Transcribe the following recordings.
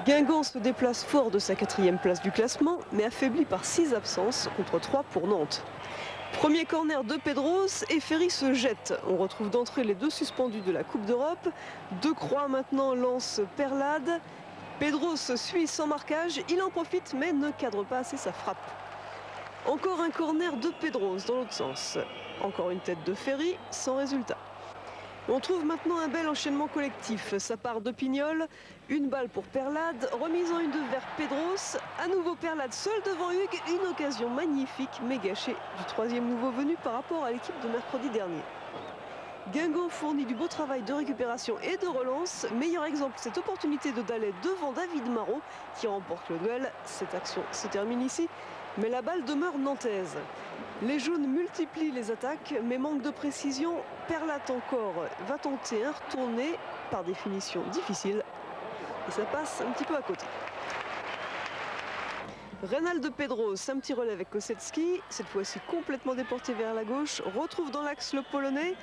Guingamp se déplace fort de sa 4e place du classement, mais affaibli par 6 absences contre 3 pour Nantes. Premier corner de Pedros et Ferry se jette. On retrouve d'entrée les 2 suspendus de la Coupe d'Europe. De Croix maintenant lance Perlade. Pedros suit sans marquage, il en profite mais ne cadre pas assez sa frappe. Encore un corner de Pedros dans l'autre sens. Encore une tête de Ferry, sans résultat. On trouve maintenant un bel enchaînement collectif. Ça part de Pignol, une balle pour Perlade, remise en 1-2 vers Pedros. À nouveau Perlade seul devant Hugues, une occasion magnifique mais gâchée du 3e nouveau venu par rapport à l'équipe de mercredi dernier. Guingamp fournit du beau travail de récupération et de relance. Meilleur exemple, cette opportunité de Dallet devant David Marot qui remporte le duel. Cette action se termine ici, mais la balle demeure nantaise. Les jaunes multiplient les attaques, mais manque de précision. Perlade encore va tenter un retourné, par définition difficile, et ça passe un petit peu à côté. Reynald Pedros, un petit relais avec Kosecki, cette fois-ci complètement déporté vers la gauche, retrouve dans l'axe le Polonais.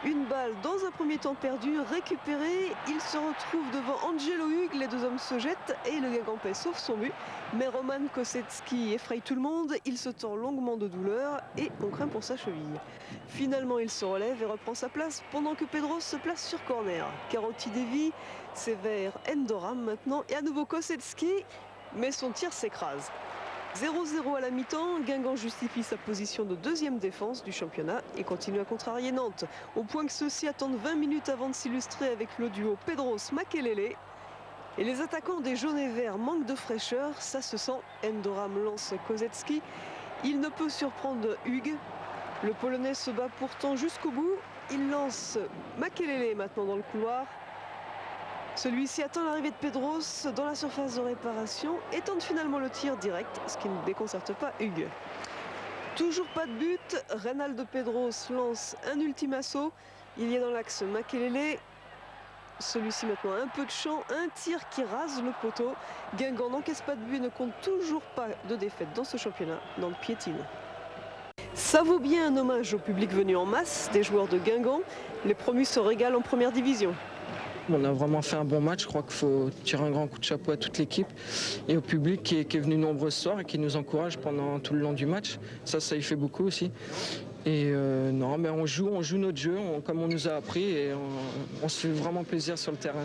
Une balle dans un premier temps perdue, récupérée, il se retrouve devant Angelo Hugues, les 2 hommes se jettent et le Guingampais sauve son but. Mais Roman Kosecki effraie tout le monde, il se tord longuement de douleur et on craint pour sa cheville. Finalement il se relève et reprend sa place pendant que Pedros se place sur corner. Carotti dévie, c'est vers Endoram maintenant et à nouveau Kosecki, mais son tir s'écrase. 0-0 à la mi-temps, Guingamp justifie sa position de 2e défense du championnat et continue à contrarier Nantes, au point que ceux-ci attendent 20 minutes avant de s'illustrer avec le duo Pedros-Makelele. Et les attaquants des jaunes et verts manquent de fraîcheur, ça se sent. Endoram lance Kosecki, il ne peut surprendre Hugues. Le Polonais se bat pourtant jusqu'au bout, il lance Makelele maintenant dans le couloir. Celui-ci attend l'arrivée de Pedros dans la surface de réparation et tente finalement le tir direct, ce qui ne déconcerte pas Hugues. Toujours pas de but, Reynald Pedros lance un ultime assaut. Il y a dans l'axe Makelele. Celui-ci maintenant un peu de champ, un tir qui rase le poteau. Guingamp n'encaisse pas de but et ne compte toujours pas de défaite dans ce championnat, dans le piétine. Ça vaut bien un hommage au public venu en masse, des joueurs de Guingamp. Les promus se régalent en première division. On a vraiment fait un bon match, je crois qu'il faut tirer un grand coup de chapeau à toute l'équipe et au public qui est venu nombreux ce soir et qui nous encourage pendant tout le long du match. Ça y fait beaucoup aussi. Et non, mais on joue notre jeu comme on nous a appris et on se fait vraiment plaisir sur le terrain.